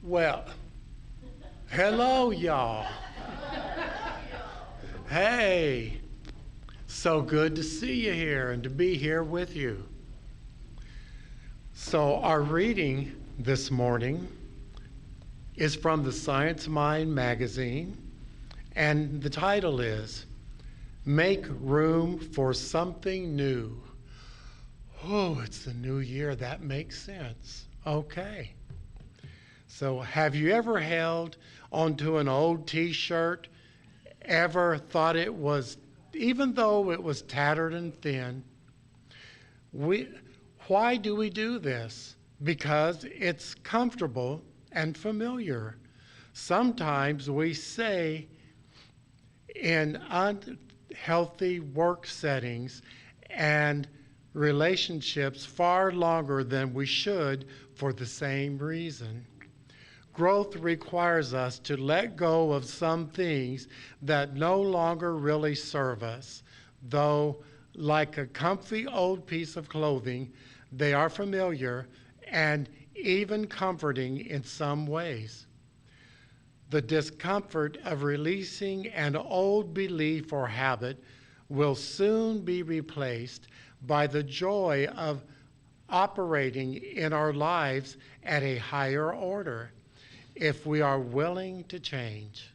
Well, hello, y'all. Hey, so good to see you here and to be here with you. So, our reading this morning is from the Science Mind magazine, and the title is Make Room for Something New. Oh, it's the new year. That makes sense. Okay. So, have you ever held onto an old t-shirt, ever thought it was, even though it was tattered and thin, why do we do this? Because it's comfortable and familiar. Sometimes we say in unhealthy work settings and relationships far longer than we should for the same reason. Growth requires us to let go of some things that no longer really serve us, though like a comfy old piece of clothing, they are familiar and even comforting in some ways. The discomfort of releasing an old belief or habit will soon be replaced by the joy of operating in our lives at a higher order if we are willing to change.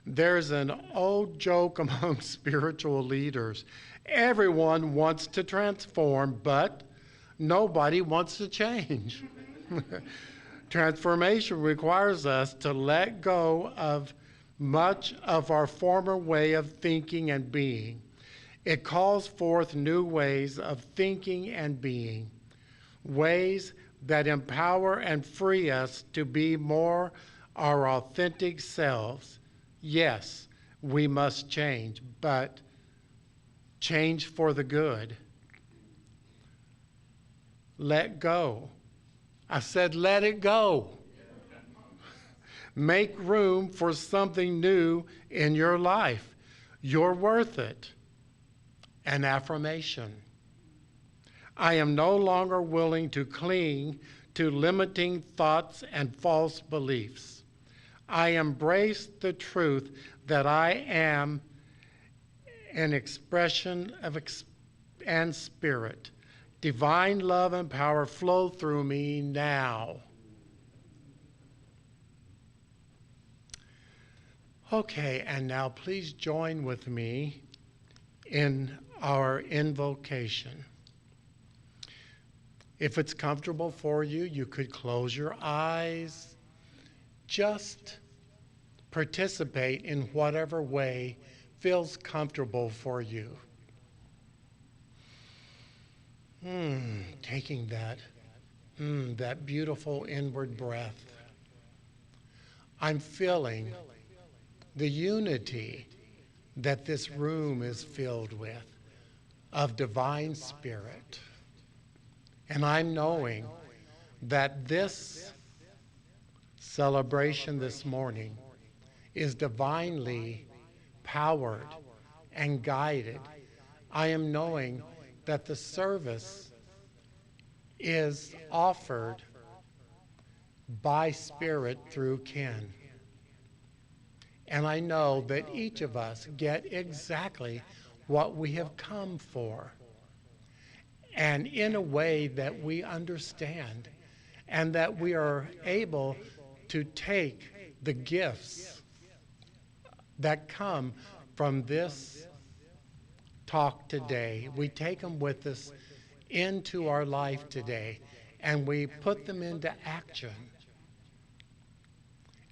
There's an old joke among spiritual leaders. Everyone wants to transform, but nobody wants to change. Transformation requires us to let go of much of our former way of thinking and being. It calls forth new ways of thinking and being, ways that empower and free us to be more our authentic selves. Yes, we must change, but change for the good. Let go. I said, let it go. Make room for something new in your life. You're worth it. An affirmation. I am no longer willing to cling to limiting thoughts and false beliefs. I embrace the truth that I am an expression of and spirit. Divine love and power flow through me now. Okay, and now please join with me in our invocation. If it's comfortable for you, you could close your eyes. Just participate in whatever way feels comfortable for you. Taking that beautiful inward breath. I'm feeling the unity that this room is filled with of divine spirit. And I'm knowing that this celebration this morning is divinely powered and guided. I am knowing that the service is offered by Spirit through Ken. And I know that each of us get exactly what we have come for, and in a way that we understand, and that we are able to take the gifts that come from this talk today. We take them with us into our life today, and we put them into action,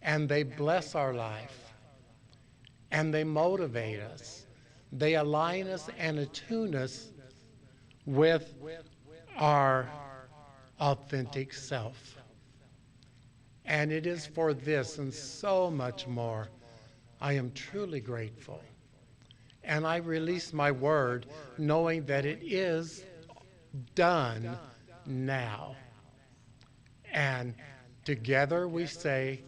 and they bless our life, and they motivate us. They align us and attune us with our authentic self. And it is for this and so much more I am truly grateful. And I release my word knowing that it is done now. And together we say,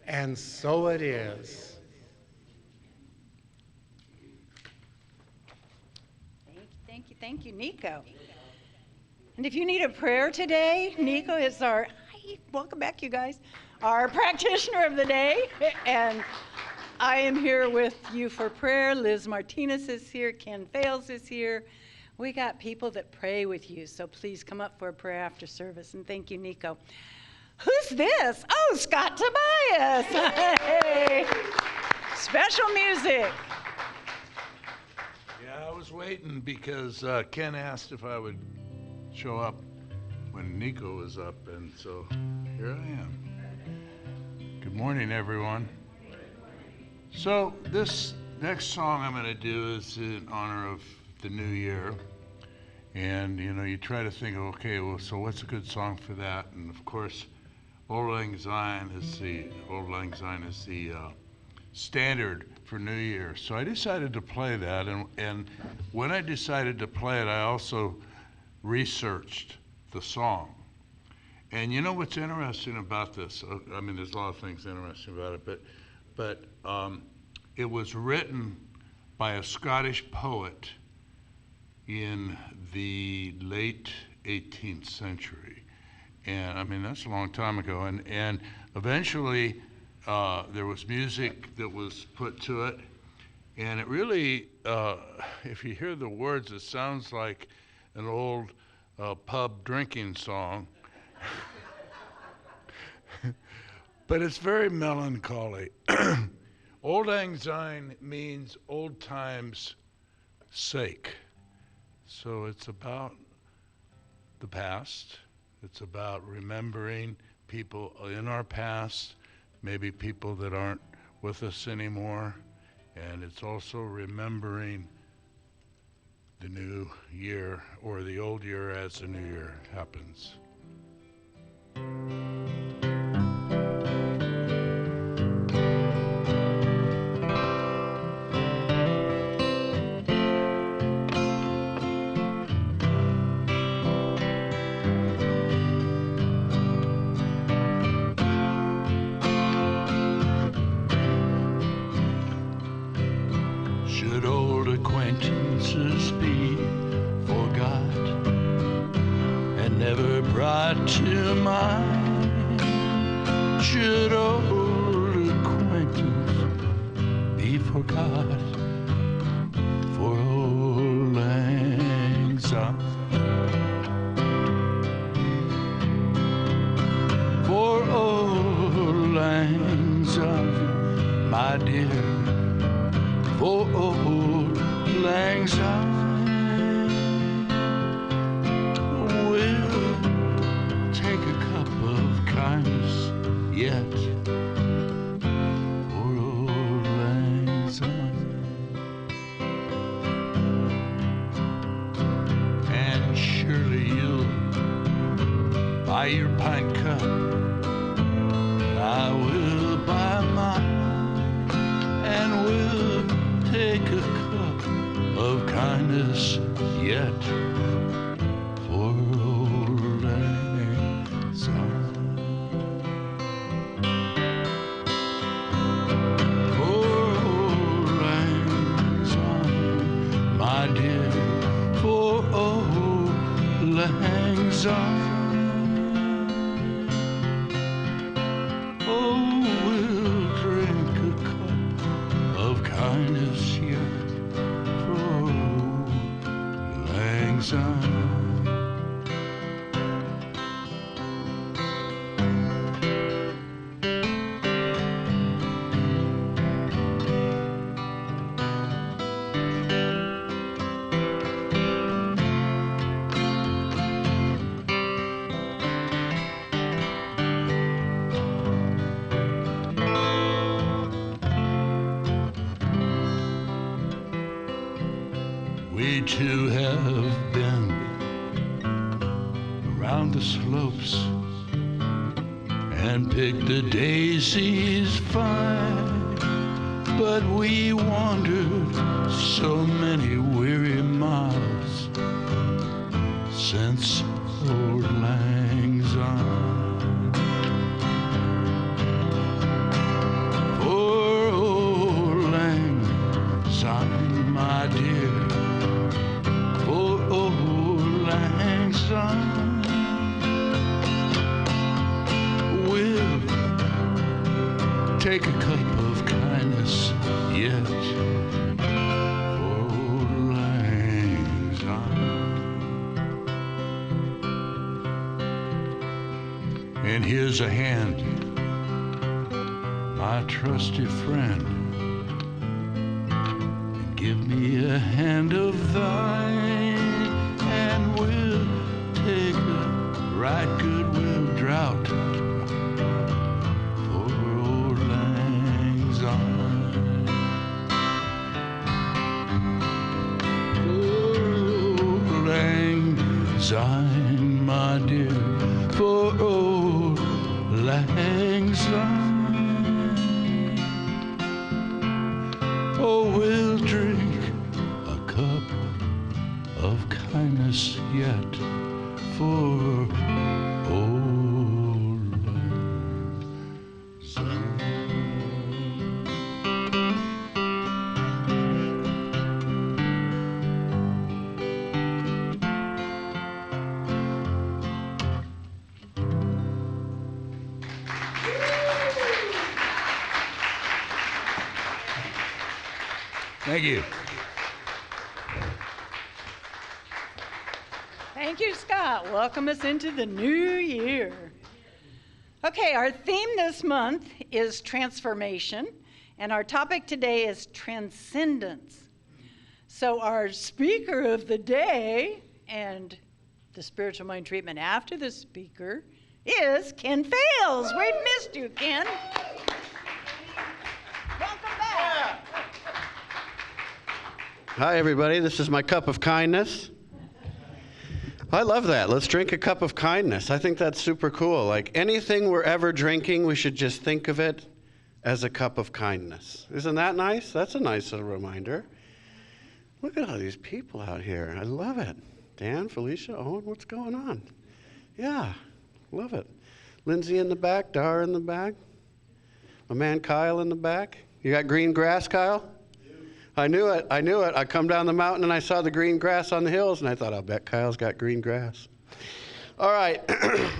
and so it is. Thank you, Nico. And if you need a prayer today, Nico is our, hi Welcome back, you guys. Our practitioner of the day, and I am here with you for prayer. Liz Martinez is here. Ken Fales is here. We got people that pray with you, so please come up for a prayer after service, and thank you, Nico. Who's this? Oh, Scott Tobias. Hey. Special music. Yeah, I was waiting because Ken asked if I would show up when Nico was up, and so here I am. Good morning, everyone. So this next song I'm going to do is in honor of the new year. And, you know, you try to think, okay, well, so what's a good song for that? And, of course, Auld Lang Syne is the standard for New Year. So I decided to play that. And when I decided to play it, I also researched the song. And you know what's interesting about this? I mean, there's a lot of things interesting about it, but it was written by a Scottish poet in the late 18th century. And I mean, that's a long time ago. And eventually there was music that was put to it. And it really, if you hear the words, it sounds like an old pub drinking song. But it's very melancholy. Auld Lang Syne means old times' sake. So it's about the past. It's about remembering people in our past, maybe people that aren't with us anymore. And it's also remembering the new year, or the old year as the new year happens. Should old acquaintances be forgot and never brought to mind? Should old acquaintance be forgot for Auld Lang Syne? For Auld Lang Syne, my dear, for Auld Lang Syne, we'll take a cup of kindness yet for Auld Lang Syne. And surely you'll buy your pint cup, and I will buy mine, and we'll take a cup of kindness yet for Auld Lang Syne. For Auld Lang Syne, my dear, for Auld Lang Syne. Oh, we'll drink a cup of kindness yet for Auld Lang Syne. We too have been around the slopes and picked the daisies fine, but we wandered so many weary miles since Auld Lang Syne. For Auld Lang Syne, my dear, for Auld Lang Syne, and here's a hand, my trusty friend. Give me a hand of thine, and we'll take a right goodwill drought for old lang syne. Old lang syne, my dear, for old lang syne. Oh, we'll drink a cup of kindness yet for old lang syne. Thank you. Thank you, Scott. Welcome us into the new year. Okay, our theme this month is transformation, and our topic today is transcendence. So our speaker of the day and the spiritual mind treatment after the speaker is Ken Fales. We've missed you, Ken. Welcome back. Hi, everybody. This is my cup of kindness. I love that. Let's drink a cup of kindness. I think that's super cool. Like anything we're ever drinking, we should just think of it as a cup of kindness. Isn't that nice? That's a nice little reminder. Look at all these people out here. I love it. Dan, Felicia, Owen, what's going on? Yeah, love it. Lindsay in the back, Dar in the back. My man Kyle in the back. You got green grass, Kyle? I knew it. I come down the mountain and I saw the green grass on the hills and I thought, I'll bet Kyle's got green grass. All right.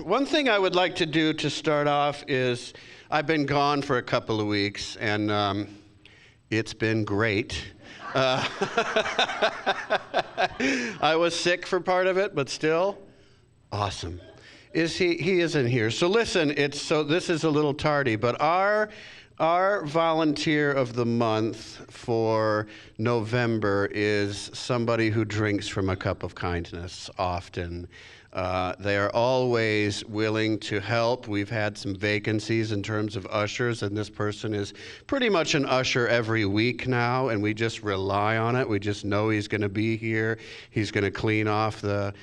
One thing I would like to do to start off is I've been gone for a couple of weeks and it's been great. I was sick for part of it, but still awesome. He isn't here. So listen, this is a little tardy, but our volunteer of the month for November is somebody who drinks from a cup of kindness often. They are always willing to help. We've had some vacancies in terms of ushers, and this person is pretty much an usher every week now, and we just rely on it. We just know he's going to be here. He's going to clean off the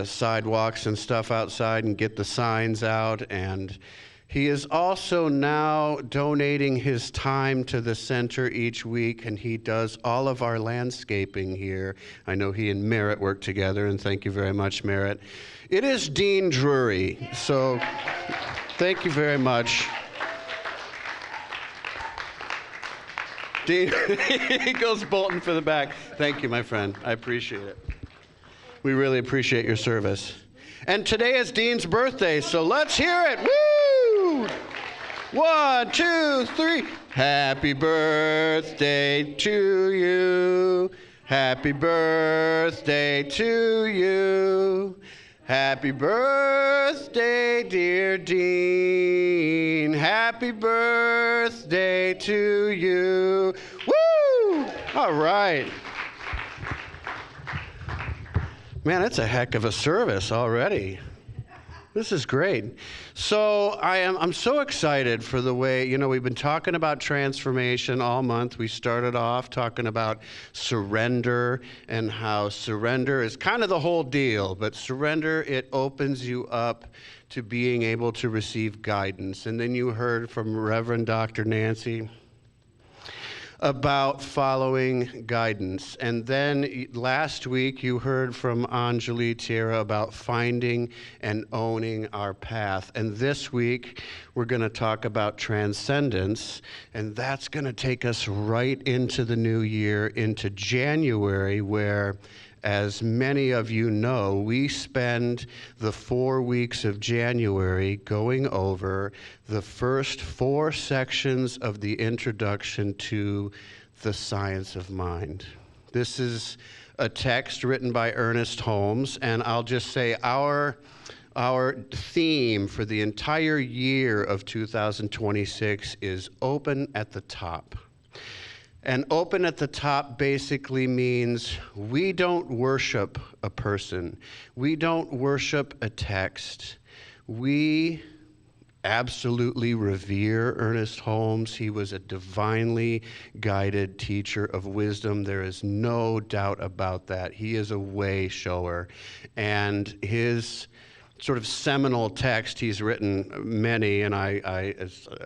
sidewalks and stuff outside and get the signs out, and he is also now donating his time to the center each week, and he does all of our landscaping here. I know he and Merritt work together, and thank you very much, Merritt. It is Dean Drury, so thank you very much. Dean, he goes bolting for the back. Thank you, my friend. I appreciate it. We really appreciate your service. And today is Dean's birthday, so let's hear it. Woo! 1, 2, 3. Happy birthday to you. Happy birthday to you. Happy birthday, dear Dean. Happy birthday to you. Woo! All right. Man, that's a heck of a service already. This is great. So I'm so excited for the way, we've been talking about transformation all month. We started off talking about surrender and how surrender is kind of the whole deal, but surrender, it opens you up to being able to receive guidance. And then you heard from Reverend Dr. Nancy about following guidance. And then last week you heard from Anjali Tira about finding and owning our path. And this week we're going to talk about transcendence, and that's going to take us right into the new year, into January, where, as many of you know, we spend the 4 weeks of January going over the first 4 sections of the introduction to the science of mind. This is a text written by Ernest Holmes, and I'll just say our Our theme for the entire year of 2026 is open at the top. And open at the top basically means we don't worship a person. We don't worship a text. We absolutely revere Ernest Holmes. He was a divinely guided teacher of wisdom. There is no doubt about that. He is a way shower. And his sort of seminal text, he's written many, and I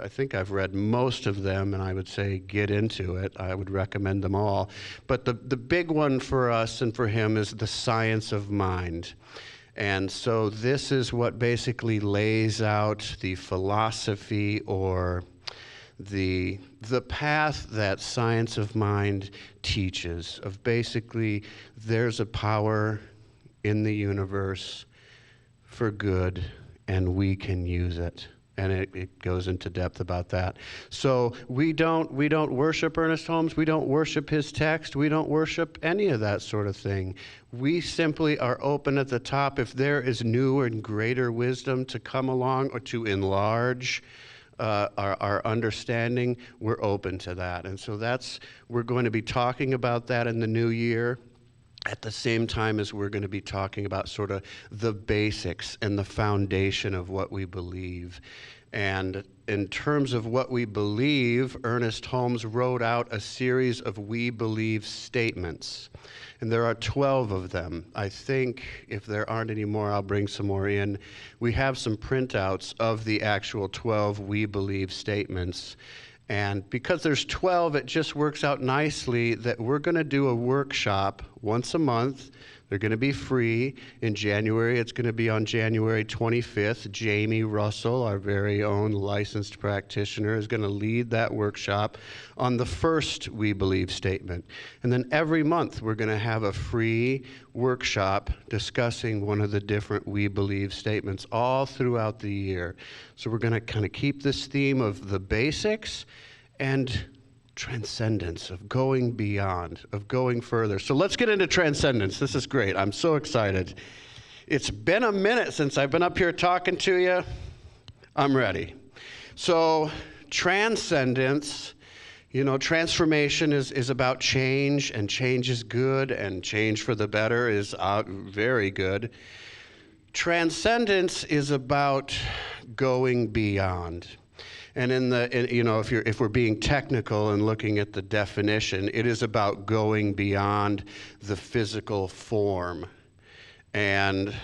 think I've read most of them, and I would say get into it. I would recommend them all. But the big one for us and for him is The Science of Mind. And so this is what basically lays out the philosophy or the path that Science of Mind teaches, of basically there's a power in the universe for good, and we can use it. And it goes into depth about that. So we don't worship Ernest Holmes. We don't worship his text. We don't worship any of that sort of thing. We simply are open at the top. If there is new and greater wisdom to come along or to enlarge our understanding, we're open to that. And so we're going to be talking about that in the new year, at the same time as we're going to be talking about sort of the basics and the foundation of what we believe. And in terms of what we believe, Ernest Holmes wrote out a series of we believe statements. And there are 12 of them. I think if there aren't any more, I'll bring some more in. We have some printouts of the actual 12 we believe statements. And because there's 12, it just works out nicely that we're going to do a workshop once a month. They're going to be free. In January, it's going to be on January 25th. Jamie Russell, our very own licensed practitioner, is going to lead that workshop on the first We Believe statement. And then every month, we're going to have a free workshop discussing one of the different We Believe statements all throughout the year. So we're going to kind of keep this theme of the basics and transcendence, of going beyond, of going further. So let's get into transcendence. This is great. I'm so excited. It's been a minute since I've been up here talking to you. I'm ready. So transcendence, transformation is about change, and change is good, and change for the better is very good. Transcendence is about going beyond. And if we're being technical and looking at the definition, it is about going beyond the physical form. And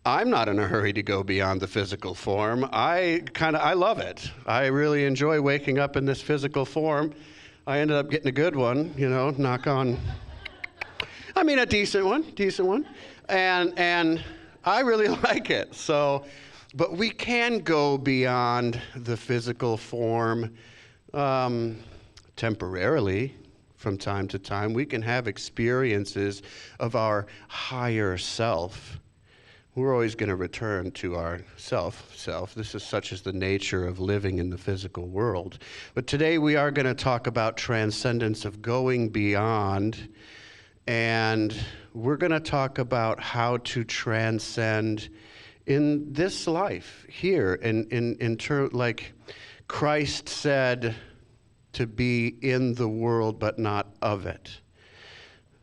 I'm not in a hurry to go beyond the physical form. I love it. I really enjoy waking up in this physical form. I ended up getting a good one, knock on. I mean, a decent one. And I really like it. But we can go beyond the physical form temporarily from time to time. We can have experiences of our higher self. We're always going to return to our self. This is such as the nature of living in the physical world. But today we are going to talk about transcendence, of going beyond, and we're going to talk about how to transcend in this life here, like Christ said, to be in the world but not of it.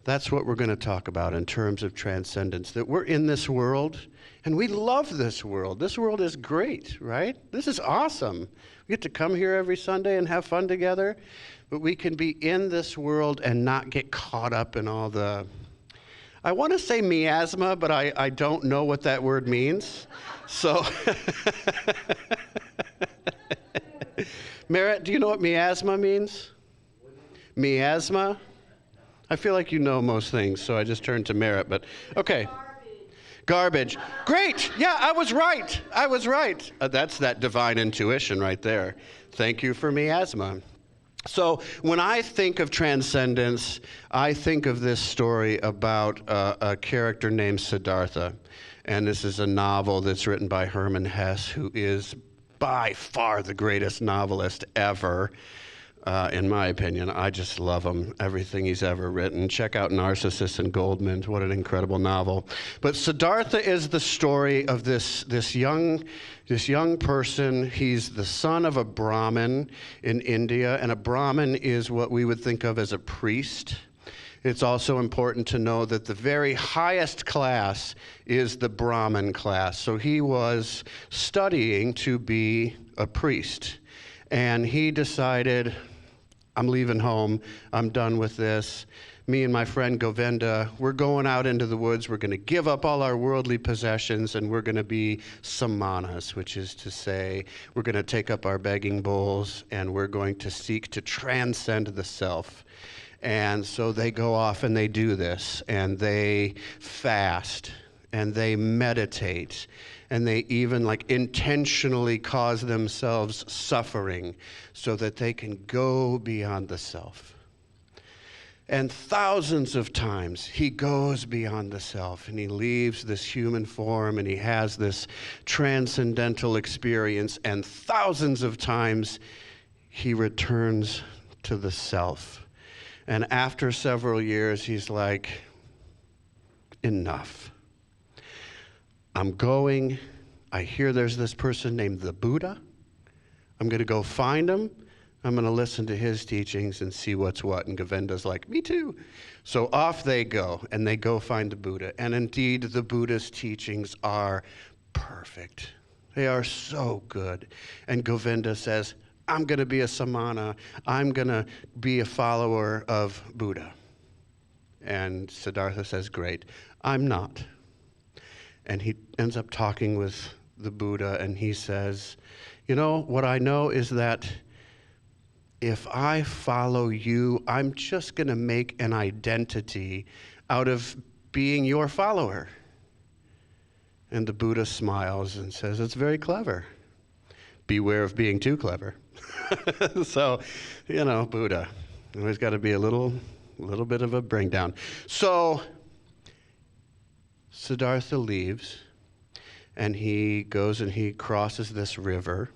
That's what we're going to talk about in terms of transcendence, that we're in this world and we love this world. This world is great, right? This is awesome. We get to come here every Sunday and have fun together, but we can be in this world and not get caught up in all the, I want to say miasma, but I don't know what that word means. So, Merritt, do you know what miasma means? Miasma? I feel like you know most things, so I just turned to Merritt, but okay. Garbage. Great. Yeah, I was right. That's that divine intuition right there. Thank you for miasma. So when I think of transcendence, I think of this story about a character named Siddhartha. And this is a novel that's written by Hermann Hesse, who is by far the greatest novelist ever. in my opinion. I just love him, everything he's ever written. Check out Narcissus and Goldmund. What an incredible novel. But Siddhartha is the story of this young person. He's the son of a Brahmin in India, and a Brahmin is what we would think of as a priest. It's also important to know that the very highest class is the Brahmin class. So he was studying to be a priest. And he decided, I'm leaving home. I'm done with this. Me and my friend Govinda, we're going out into the woods. We're going to give up all our worldly possessions, and we're going to be samanas, which is to say, we're going to take up our begging bowls, and we're going to seek to transcend the self. And so they go off and they do this, and they fast, and they meditate, and they even like intentionally cause themselves suffering so that they can go beyond the self. And thousands of times he goes beyond the self, and he leaves this human form, and he has this transcendental experience, and thousands of times he returns to the self. And after several years, he's like, enough. I'm going. I hear there's this person named the Buddha. I'm going to go find him. I'm going to listen to his teachings and see what's what. And Govinda's like, me too. So off they go, and they go find the Buddha. And indeed, the Buddha's teachings are perfect. They are so good. And Govinda says, I'm going to be a samana. I'm going to be a follower of Buddha. And Siddhartha says, great. I'm not. And he ends up talking with the Buddha, and he says, you know, what I know is that if I follow you, I'm just going to make an identity out of being your follower. And the Buddha smiles and says, it's very clever. Beware of being too clever. So, you know, Buddha, always got to be a little bit of a bring down. So Siddhartha leaves, and he goes and he crosses this river.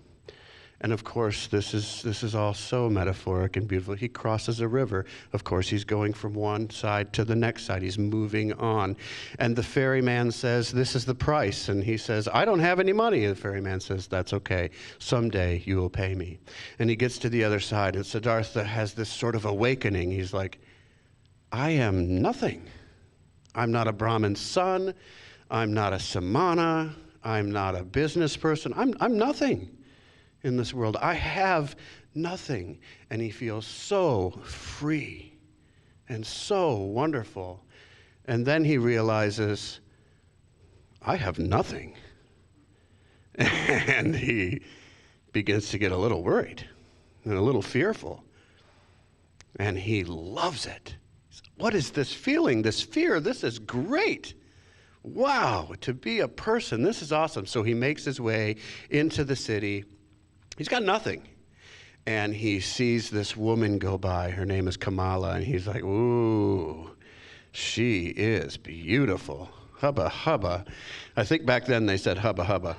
And of course, this is all so metaphoric and beautiful. He crosses a river. Of course, he's going from one side to the next side. He's moving on. And the ferryman says, this is the price. And he says, I don't have any money. And the ferryman says, that's okay. Someday you will pay me. And he gets to the other side, and Siddhartha has this sort of awakening. He's like, I am nothing. I'm not a Brahmin's son. I'm not a samana. I'm not a business person. I'm nothing in this world. I have nothing. And he feels so free and so wonderful. And then he realizes, I have nothing. And he begins to get a little worried and a little fearful. And he loves it. What is this feeling, this fear? This is great. Wow, to be a person, this is awesome. So he makes his way into the city. He's got nothing. And he sees this woman go by. Her name is Kamala. And he's like, ooh, she is beautiful. Hubba, hubba. I think back then they said hubba, hubba.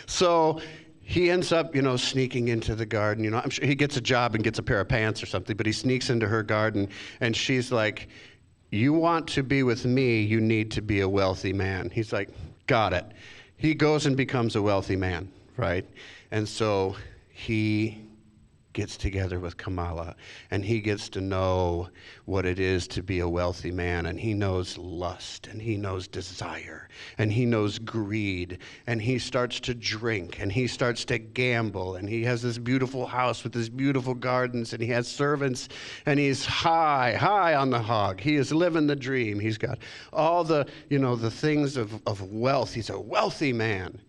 So he ends up, sneaking into the garden. I'm sure he gets a job and gets a pair of pants or something, but he sneaks into her garden, and she's like, you want to be with me, you need to be a wealthy man. He's like, got it. He goes and becomes a wealthy man, right? And so he gets together with Kamala, and he gets to know what it is to be a wealthy man, and he knows lust, and he knows desire, and he knows greed, and he starts to drink, and he starts to gamble, and he has this beautiful house with these beautiful gardens, and he has servants, and he's high on the hog. He is living the dream. He's got all the, the things of wealth. He's a wealthy man.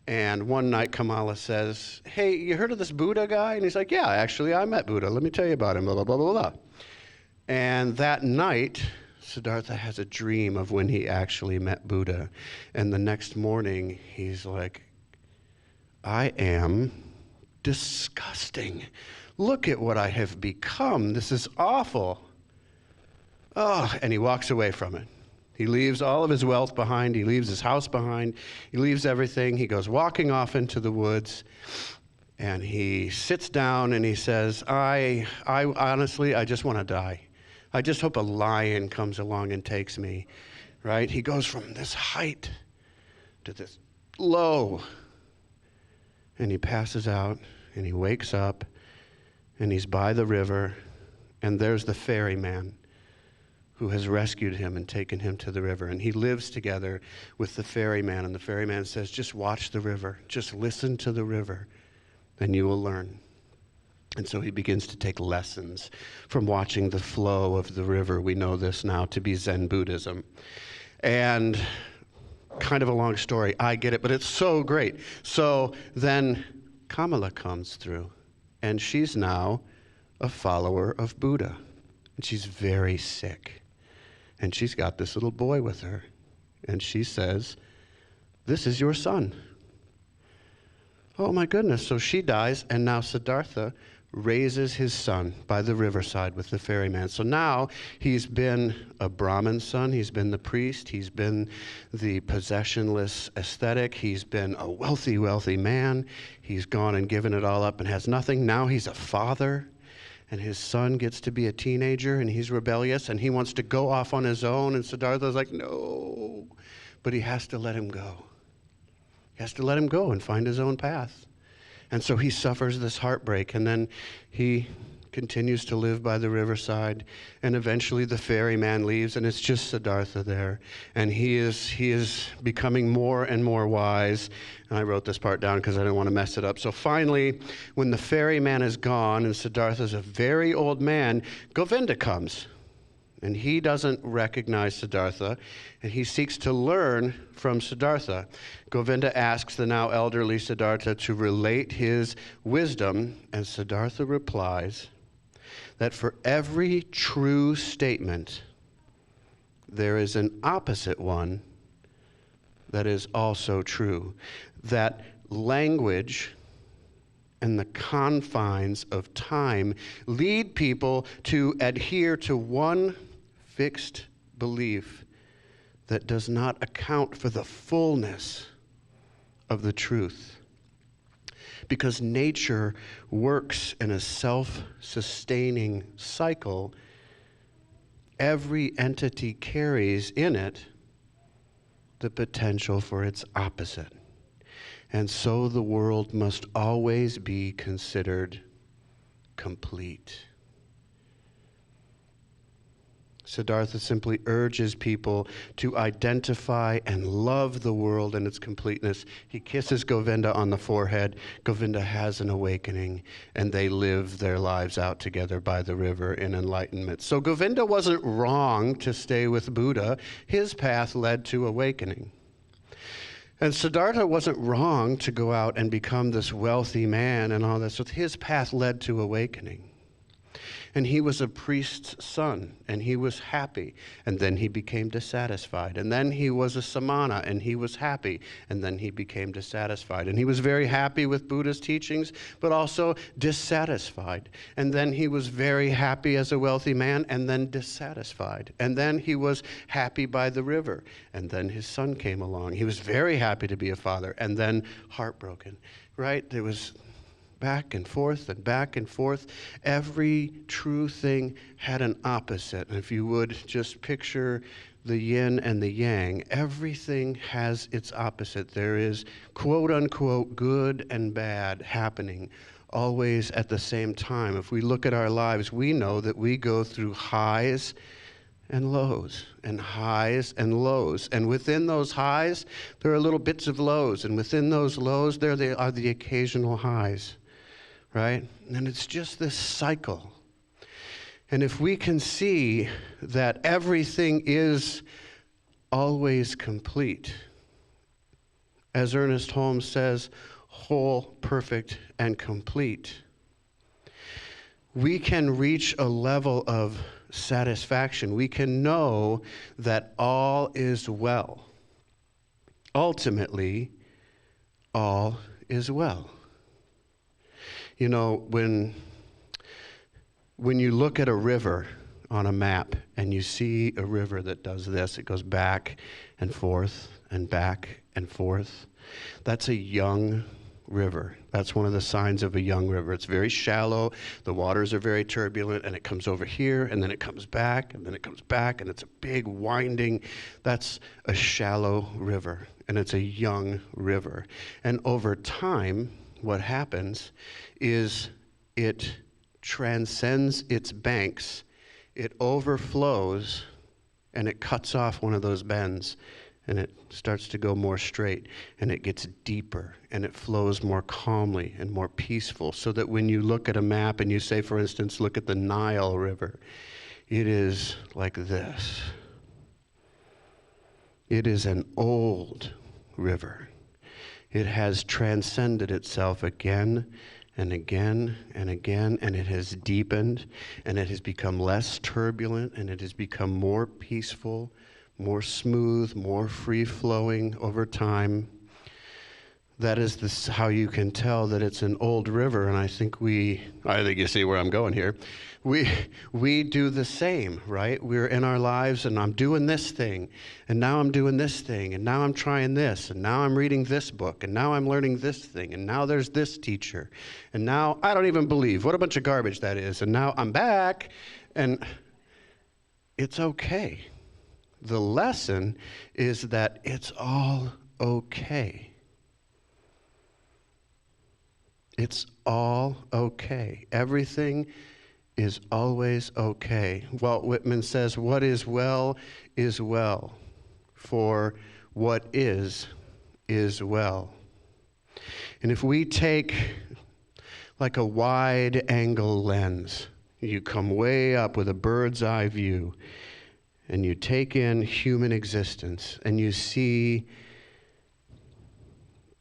And one night Kamala says, hey, you heard of this Buddha guy? And he's like, yeah, actually, I met Buddha. Let me tell you about him, blah, blah, blah, blah, blah. And that night, Siddhartha has a dream of when he actually met Buddha. And the next morning, he's like, I am disgusting. Look at what I have become. This is awful. Oh, and he walks away from it. He leaves all of his wealth behind. He leaves his house behind. He leaves everything. He goes walking off into the woods, and he sits down and he says, I honestly, I just want to die. I just hope a lion comes along and takes me, right? He goes from this height to this low, and he passes out, and he wakes up, and he's by the river, and there's the ferryman who has rescued him and taken him to the river. And he lives together with the ferryman, and the ferryman says, just watch the river. Just listen to the river, and you will learn. And so he begins to take lessons from watching the flow of the river. We know this now to be Zen Buddhism. And kind of a long story, I get it, but it's so great. So then Kamala comes through, and she's now a follower of Buddha. And she's very sick. And she's got this little boy with her. And she says, this is your son. Oh my goodness. So she dies, and now Siddhartha raises his son by the riverside with the ferryman. So now he's been a Brahmin son, he's been the priest, he's been the possessionless ascetic, he's been a wealthy, wealthy man. He's gone and given it all up and has nothing. Now he's a father, and his son gets to be a teenager, and he's rebellious, and he wants to go off on his own, and Siddhartha's like, no. But he has to let him go. He has to let him go and find his own path. And so he suffers this heartbreak, and then he continues to live by the riverside, and eventually the ferryman leaves, and it's just Siddhartha there. And he is becoming more and more wise. And I wrote this part down because I didn't want to mess it up. So finally, when the ferryman is gone and Siddhartha's a very old man, Govinda comes. And he doesn't recognize Siddhartha, and he seeks to learn from Siddhartha. Govinda asks the now elderly Siddhartha to relate his wisdom, and Siddhartha replies that for every true statement, there is an opposite one that is also true. That language and the confines of time lead people to adhere to one fixed belief that does not account for the fullness of the truth. Because nature works in a self-sustaining cycle, every entity carries in it the potential for its opposite. And so the world must always be considered complete. Siddhartha simply urges people to identify and love the world in its completeness. He kisses Govinda on the forehead. Govinda has an awakening, and they live their lives out together by the river in enlightenment. So Govinda wasn't wrong to stay with Buddha. His path led to awakening. And Siddhartha wasn't wrong to go out and become this wealthy man and all this. So his path led to awakening. And he was a priest's son, and he was happy. And then he became dissatisfied. And then he was a samana, and he was happy. And then he became dissatisfied. And he was very happy with Buddha's teachings, but also dissatisfied. And then he was very happy as a wealthy man, and then dissatisfied. And then he was happy by the river. And then his son came along. He was very happy to be a father, and then heartbroken, right? There was back and forth and back and forth. Every true thing had an opposite. And if you would just picture the yin and the yang, everything has its opposite. There is quote unquote good and bad happening always at the same time. If we look at our lives, we know that we go through highs and lows, and highs and lows. And within those highs, there are little bits of lows. And within those lows, there they are the occasional highs. Right? And it's just this cycle. And if we can see that everything is always complete, as Ernest Holmes says, whole, perfect, and complete, we can reach a level of satisfaction. We can know that all is well. Ultimately, all is well. You know, when you look at a river, on a map and you see a river that does this, it goes back and forth and back and forth, that's a young river. That's one of the signs of a young river. It's very shallow, the waters are very turbulent, and it comes over here, and then it comes back, and then it comes back, and it's a big winding. That's a shallow river, and it's a young river. And over time, what happens is it transcends its banks, it overflows, and it cuts off one of those bends, and it starts to go more straight, and it gets deeper, and it flows more calmly and more peaceful, so that when you look at a map and you say, for instance, look at the Nile River, it is like this. It is an old river. It has transcended itself again and again and again, and it has deepened, and it has become less turbulent, and it has become more peaceful, more smooth, more free-flowing over time. That is how you can tell that it's an old river, and I think you see where I'm going here. We do the same, right? We're in our lives, and I'm doing this thing, and now I'm doing this thing, and now I'm trying this, and now I'm reading this book, and now I'm learning this thing, and now there's this teacher, and now I don't even believe what a bunch of garbage that is, and now I'm back, and it's okay. The lesson is that it's all okay. It's all okay. Everything is always okay. Walt Whitman says, what is well, for what is well. And if we take like a wide angle lens, you come way up with a bird's eye view, and you take in human existence, and you see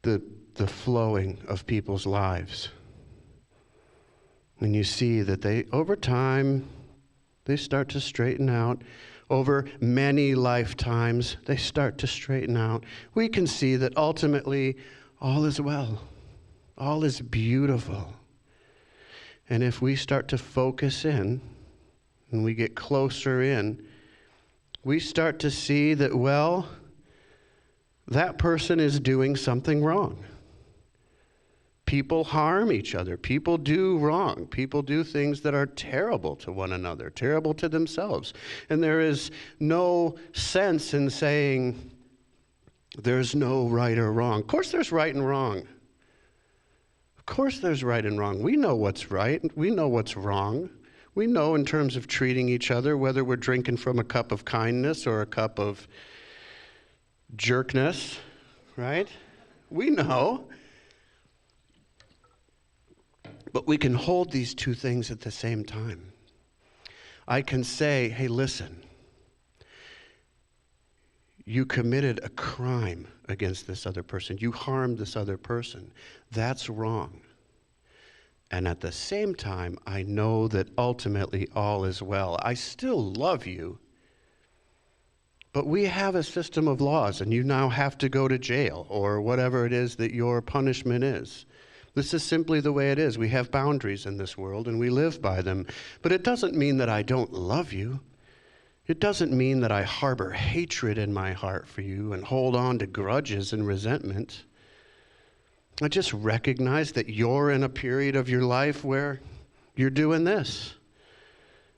the flowing of people's lives. And you see that over time, they start to straighten out. Over many lifetimes, they start to straighten out. We can see that ultimately, all is well. All is beautiful. And if we start to focus in, and we get closer in, we start to see that, well, that person is doing something wrong. People harm each other. People do wrong. People do things that are terrible to one another, terrible to themselves. And there is no sense in saying there's no right or wrong. Of course there's right and wrong. Of course there's right and wrong. We know what's right. We know what's wrong. We know in terms of treating each other, whether we're drinking from a cup of kindness or a cup of jerkness, right? We know. But we can hold these two things at the same time. I can say, hey, listen, you committed a crime against this other person. You harmed this other person. That's wrong. And at the same time, I know that ultimately all is well. I still love you, but we have a system of laws, and you now have to go to jail or whatever it is that your punishment is. This is simply the way it is. We have boundaries in this world, and we live by them. But it doesn't mean that I don't love you. It doesn't mean that I harbor hatred in my heart for you and hold on to grudges and resentment. I just recognize that you're in a period of your life where you're doing this.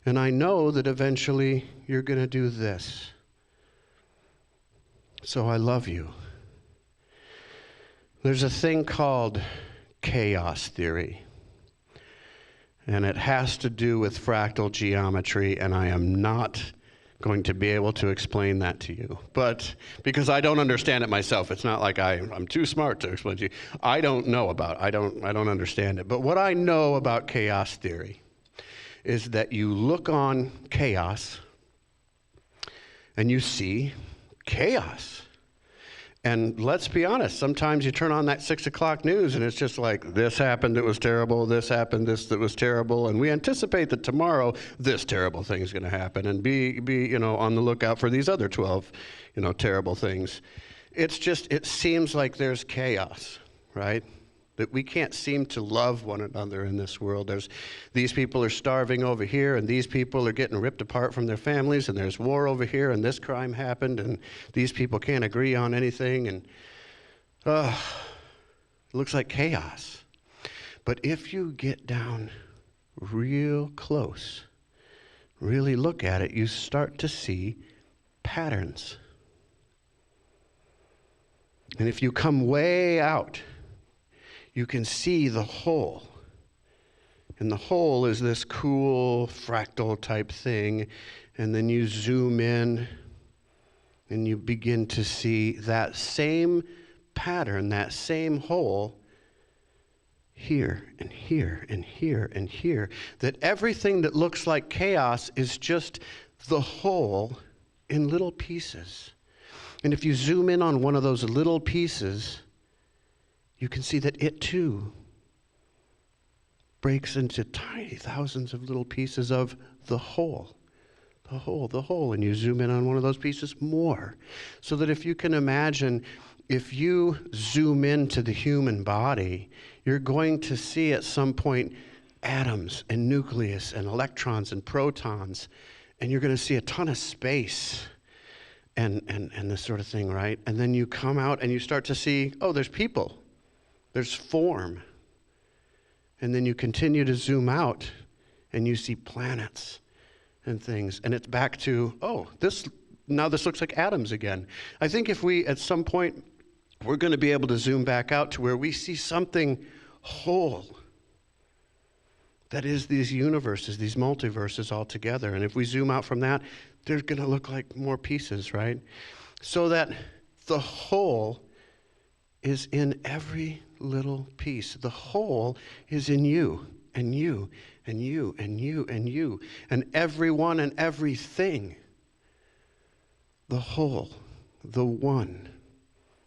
And I know that eventually you're going to do this. So I love you. There's a thing called chaos theory, and it has to do with fractal geometry, and I am not going to be able to explain that to you, but because I don't understand it myself. It's not like I'm too smart to explain to you. I don't know about it. I don't understand it. But what I know about chaos theory is that you look on chaos and you see chaos. And let's be honest, sometimes you turn on that 6 o'clock news and it's just like, this happened, it was terrible, this happened, that was terrible, and we anticipate that tomorrow this terrible thing is going to happen, and be on the lookout for these other 12, terrible things. It seems like there's chaos, right? that we can't seem to love one another in this world. These people are starving over here, and these people are getting ripped apart from their families, and there's war over here, and this crime happened, and these people can't agree on anything, and it looks like chaos. But if you get down real close, really look at it, you start to see patterns. And if you come way out, you can see the whole. And the whole is this cool fractal type thing. And then you zoom in and you begin to see that same pattern, that same whole here and here and here and here. That everything that looks like chaos is just the whole in little pieces. And if you zoom in on one of those little pieces, you can see that it too breaks into tiny thousands of little pieces of the whole. The whole, the whole. And you zoom in on one of those pieces more. So that if you can imagine, if you zoom into the human body, you're going to see at some point atoms and nucleus and electrons and protons, and you're going to see a ton of space and this sort of thing, right? And then you come out and you start to see, oh, there's people. There's form. And then you continue to zoom out and you see planets and things. And it's back to, oh, this looks like atoms again. I think if we, at some point, we're going to be able to zoom back out to where we see something whole. That is these universes, these multiverses all together. And if we zoom out from that, they're going to look like more pieces, right? So that the whole is in every little piece. The whole is in you, and you, and you, and you, and you, and everyone and everything. The whole, the one,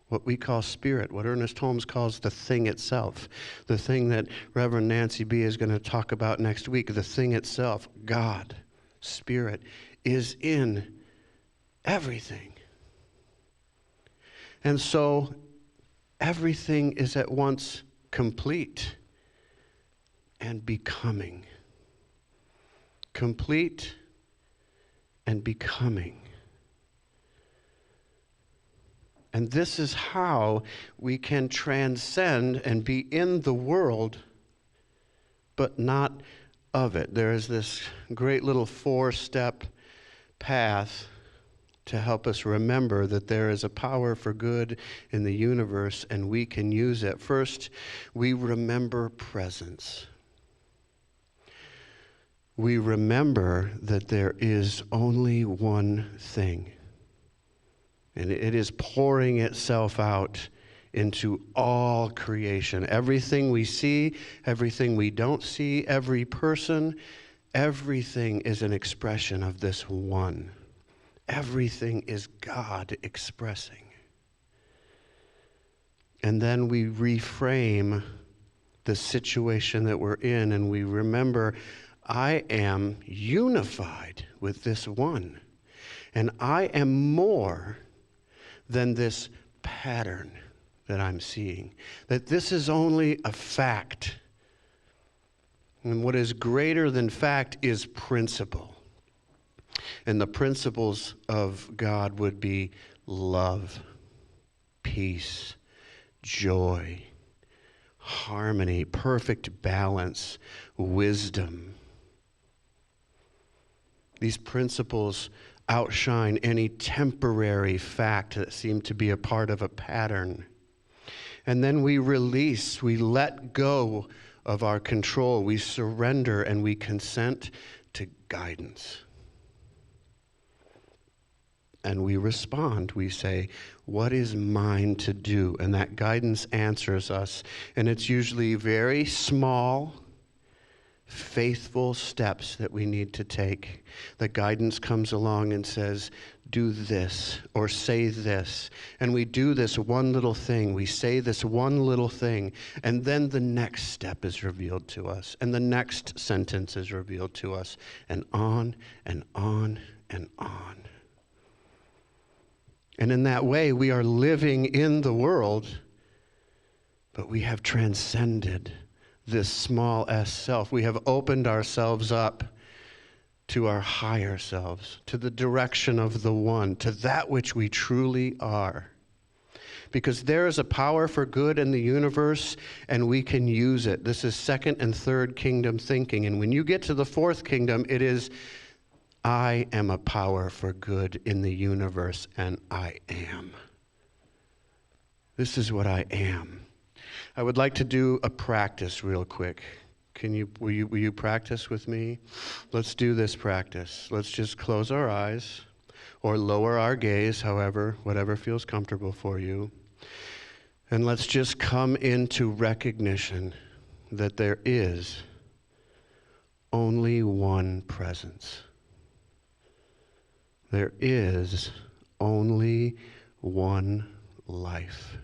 what we call spirit, what Ernest Holmes calls the thing itself, the thing that Reverend Nancy B. is going to talk about next week, the thing itself, God, spirit, is in everything. And so everything is at once complete and becoming. Complete and becoming. And this is how we can transcend and be in the world, but not of it. There is this great little 4-step path to help us remember that there is a power for good in the universe and we can use it. First, we remember presence. We remember that there is only one thing, and it is pouring itself out into all creation. Everything we see, everything we don't see, every person, everything is an expression of this one. Everything is God expressing. And then we reframe the situation that we're in and we remember, I am unified with this one. And I am more than this pattern that I'm seeing. That this is only a fact. And what is greater than fact is principle. And the principles of God would be love, peace, joy, harmony, perfect balance, wisdom. These principles outshine any temporary fact that seemed to be a part of a pattern. And then we release, we let go of our control, we surrender and we consent to guidance. And we respond, we say, what is mine to do? And that guidance answers us. And it's usually very small, faithful steps that we need to take. The guidance comes along and says, do this or say this. And we do this one little thing. We say this one little thing. And then the next step is revealed to us. And the next sentence is revealed to us. And on and on and on. And in that way, we are living in the world, But we have transcended this small s self. We have opened ourselves up to our higher selves, to the direction of the one, to that which we truly are. Because there is a power for good in the universe, and we can use it. This is second and third kingdom thinking. And when you get to the fourth kingdom, it is, I am a power for good in the universe, and I am. This is what I am. I would like to do a practice real quick. Will you practice with me? Let's do this practice. Let's just close our eyes or lower our gaze, whatever feels comfortable for you. And let's just come into recognition that there is only one presence. There is only one life.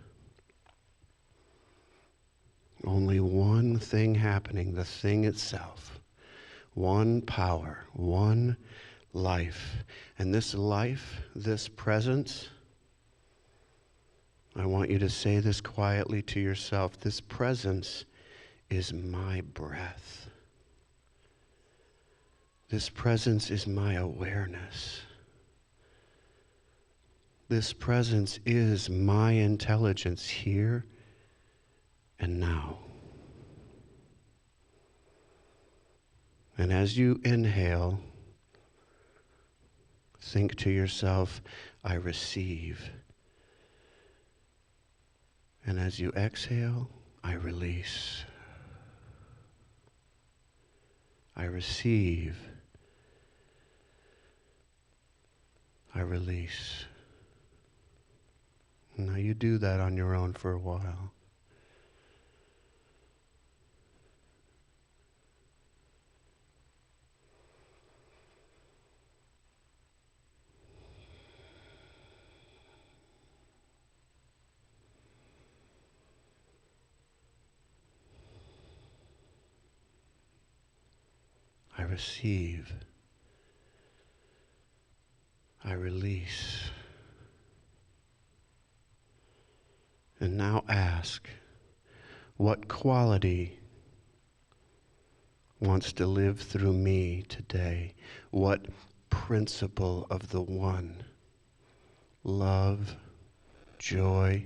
Only one thing happening, the thing itself. One power, one life. And this life, this presence, I want you to say this quietly to yourself. This presence is my breath. This presence is my awareness. This presence is my intelligence here and now. And as you inhale, think to yourself, I receive. And as you exhale, I release. I receive. I release. Now you do that on your own for a while. I receive. I release. And now ask, what quality wants to live through me today? What principle of the one? Love, joy,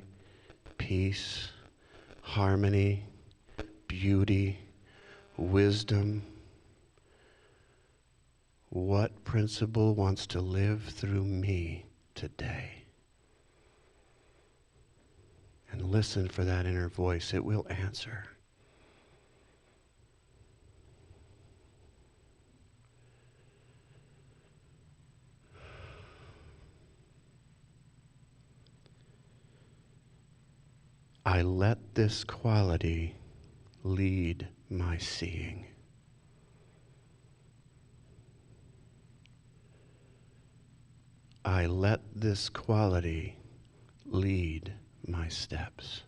peace, harmony, beauty, wisdom. What principle wants to live through me today? And listen for that inner voice. It will answer. I let this quality lead my seeing. I let this quality lead my steps.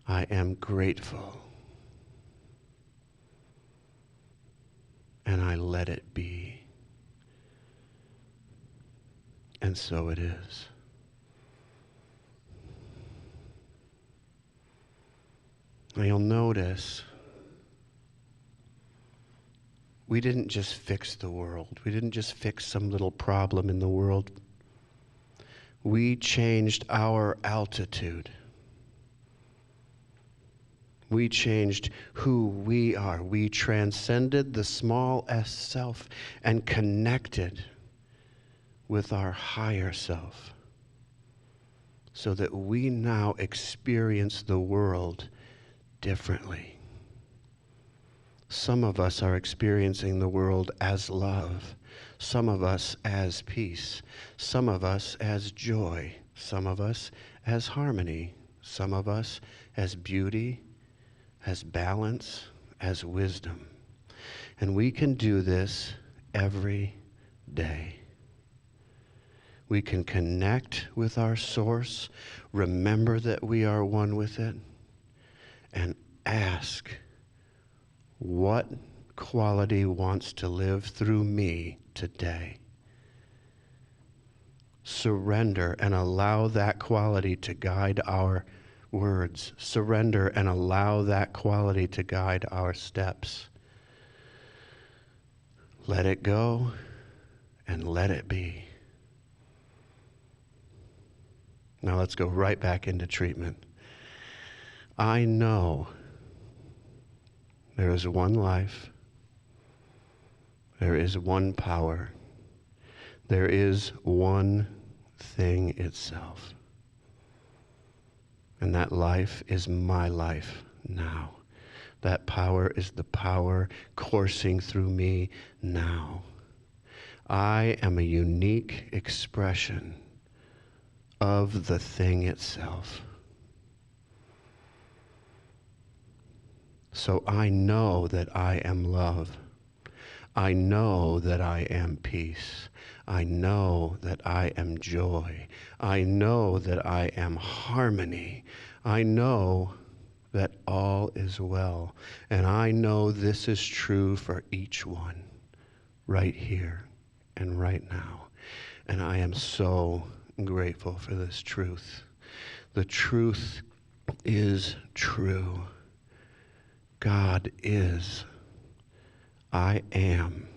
I am grateful, and I let it be. And so it is. Now you'll notice we didn't just fix the world. We didn't just fix some little problem in the world. We changed our altitude. We changed who we are. We transcended the small s self and connected with our higher self so that we now experience the world differently. Some of us are experiencing the world as love, some of us as peace, some of us as joy, some of us as harmony, some of us as beauty, as balance, as wisdom. And we can do this every day. We can connect with our source, remember that we are one with it, and ask, what quality wants to live through me today. Surrender and allow that quality to guide our words. Surrender and allow that quality to guide our steps. Let it go and let it be. Now let's go right back into treatment. I know there is one life. There is one power. There is one thing itself. And that life is my life now. That power is the power coursing through me now. I am a unique expression of the thing itself. So I know that I am love. I know that I am peace. I know that I am joy. I know that I am harmony. I know that all is well. And I know this is true for each one right here and right now. And I am so grateful for this truth. The truth is true. God is. I am.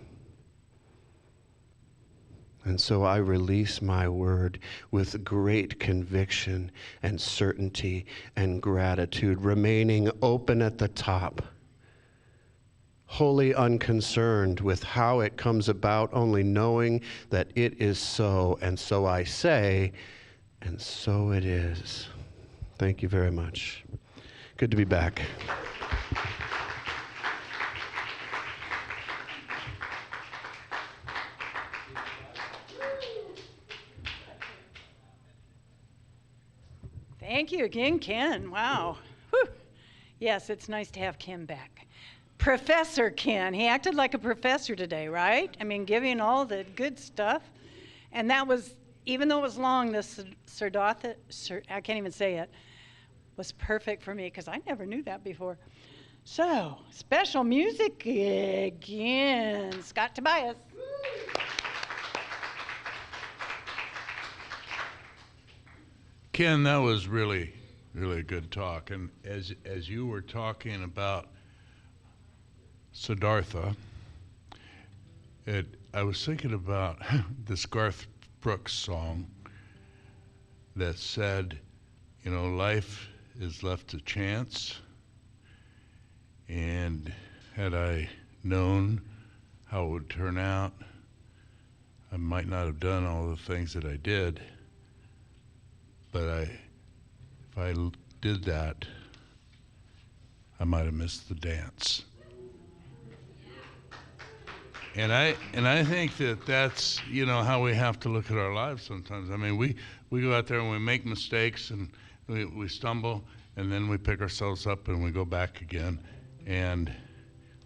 And so I release my word with great conviction and certainty and gratitude, remaining open at the top, wholly unconcerned with how it comes about, only knowing that it is so. And so I say, and so it is. Thank you very much. Good to be back. Thank you again, Ken. Wow. Whew. Yes, it's nice to have Ken back. Professor Ken, he acted like a professor today, right? I mean, giving all the good stuff. And that was, even though it was long, the I can't even say it, was perfect for me because I never knew that before. So, special music again. Scott Tobias. Ken, that was really, really a good talk. And as you were talking about Siddhartha, I was thinking about this Garth Brooks song that said, you know, life is left to chance, and had I known how it would turn out, I might not have done all the things that I did. But if I did that, I might have missed the dance. And I think that's, you know, how we have to look at our lives sometimes. I mean, we go out there and we make mistakes and we stumble, and then we pick ourselves up and we go back again. And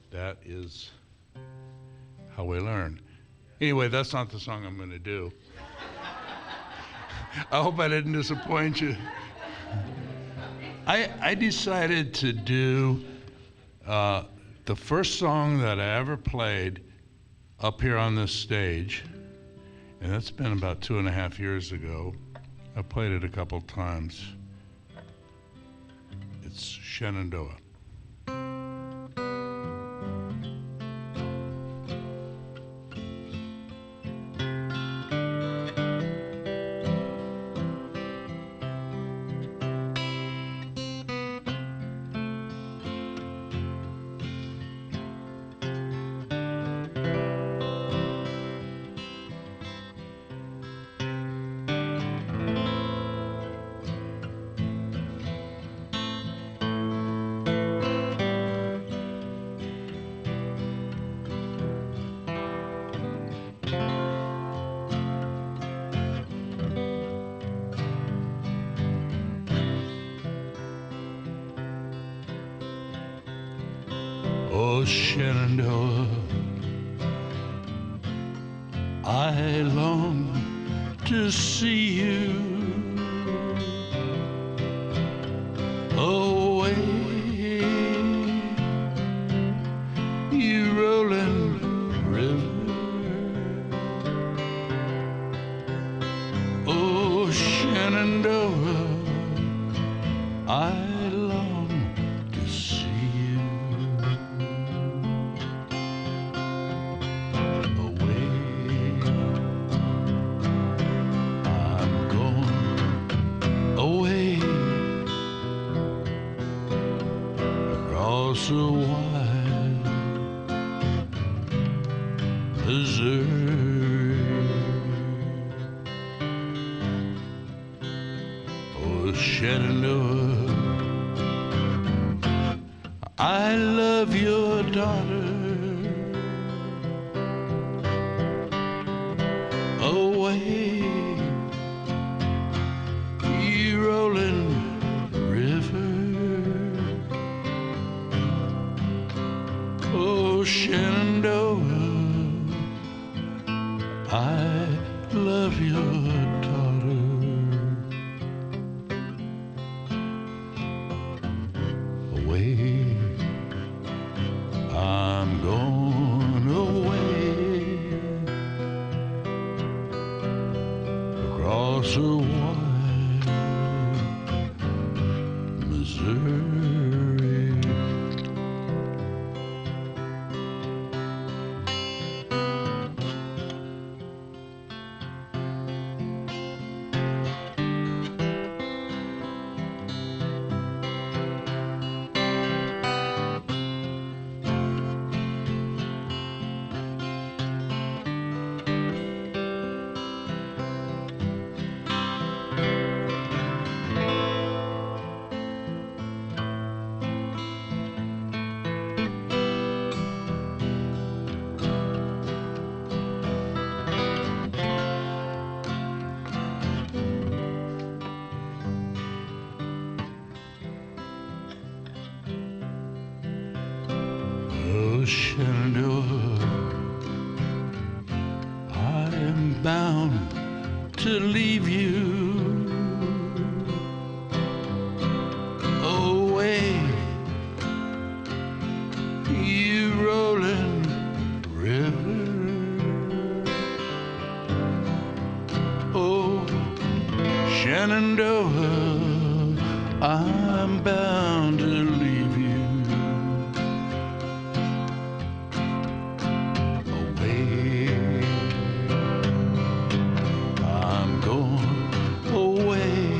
that is how we learn. Anyway, that's not the song I'm going to do. I hope I didn't disappoint you. I decided to do the first song that I ever played up here on this stage, and that's been about 2.5 years ago. I played it a couple times. It's Shenandoah. Oh, Shenandoah, I long to see you away. You across a wide Missouri. Oh, Shenandoah, I love your daughter. Away, you rolling river. Oh, Shenandoah, I love your daughter. Away, I'm going away across a wide Missouri. Oh, Shenandoah, I am bound to leave you. Away, you rolling river. Oh, Shenandoah, I'm bound to leave you. Away, I'm going away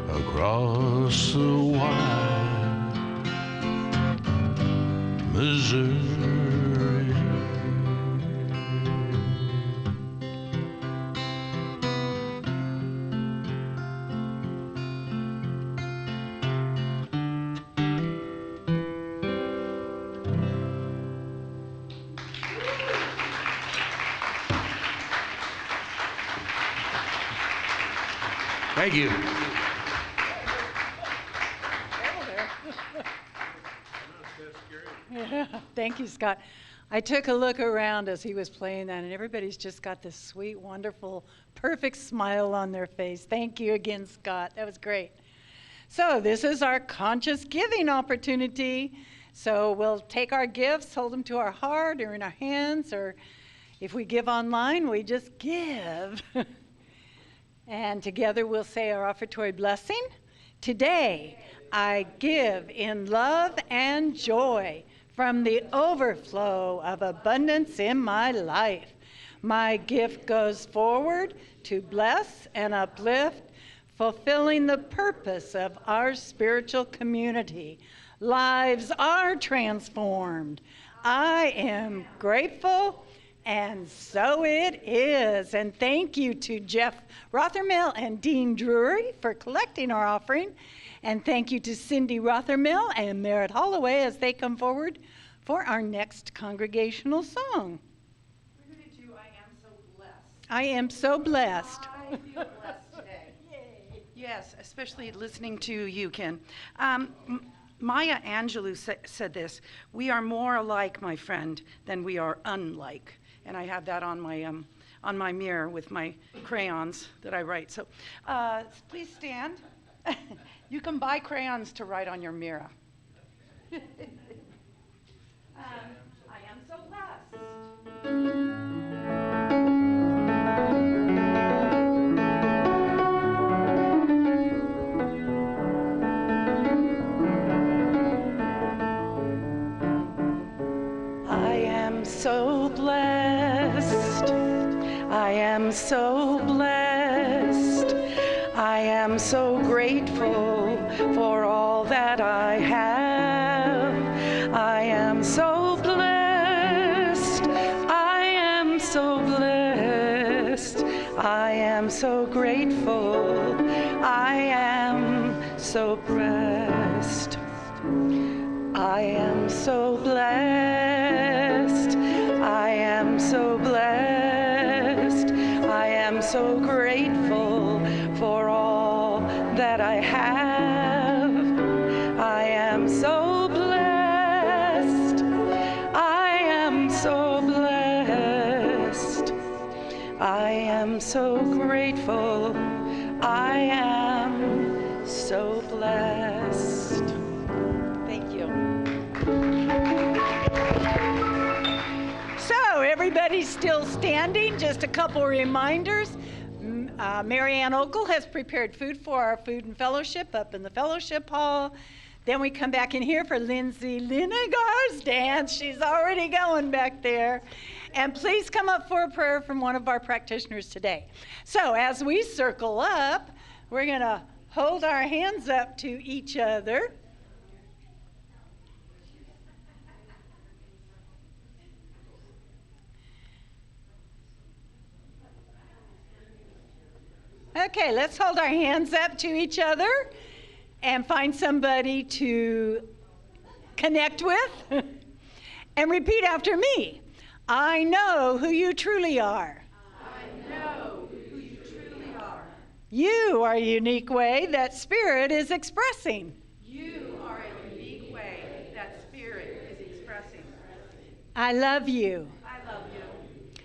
across the wide Missouri. Thank you. Yeah, thank you, Scott. I took a look around as he was playing that, and everybody's just got this sweet, wonderful, perfect smile on their face. Thank you again, Scott. That was great. So this is our conscious giving opportunity. So we'll take our gifts, hold them to our heart or in our hands, or if we give online, we just give. And together we'll say our offertory blessing. Today, I give in love and joy from the overflow of abundance in my life. My gift goes forward to bless and uplift, fulfilling the purpose of our spiritual community. Lives are transformed. I am grateful, and so it is. And thank you to Jeff Rothermill and Dean Drury for collecting our offering. And thank you to Cindy Rothermill and Merritt Holloway as they come forward for our next congregational song. We're going to do I Am So Blessed. I am so blessed. I feel blessed today. Yay. Yes, especially listening to you, Ken. Maya Angelou said this: "We are more alike, my friend, than we are unlike." And I have that on my mirror with my crayons that I write. So please stand. You can buy crayons to write on your mirror. I am so blessed. I am so blessed. I am so blessed. I am so grateful for all that that I have. I am so blessed. I am so blessed. I am so grateful. I am so blessed. I am so blessed. I am so blessed. I am so grateful for all that I have. I am so blessed. I am so blessed. I am so grateful. I am so blessed. Thank you. So everybody's still standing. Just a couple reminders. Mary Ann Okel has prepared food for our food and fellowship up in the fellowship hall. Then we come back in here for Lindsay Linegar's dance. She's already going back there. And please come up for a prayer from one of our practitioners today. So as we circle up, we're going to hold our hands up to each other. Okay, let's hold our hands up to each other and find somebody to connect with. And repeat after me. I know who you truly are. I know who you truly are. You are a unique way that Spirit is expressing. You are a unique way that Spirit is expressing. I love you. I love you.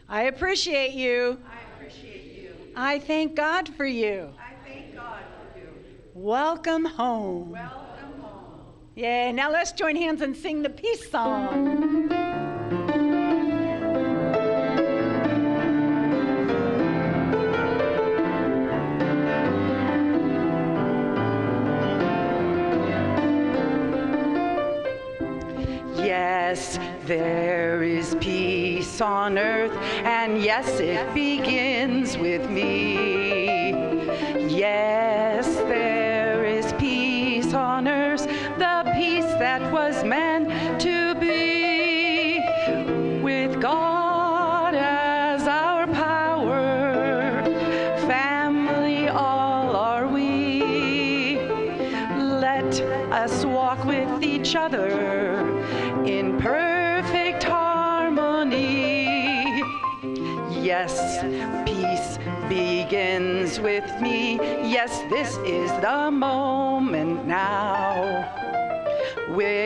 I appreciate you. I appreciate you. I thank God for you. I thank God for you. Welcome home. Welcome home. Yay, now let's join hands and sing the peace song. Yes, there is peace on earth, and yes, it begins with me. Yes, there is peace on earth, the peace that was meant to be. With God as our power, family all are we. Let us walk with each other in perfect harmony. Yes, peace begins with me. Yes, this is the moment now. With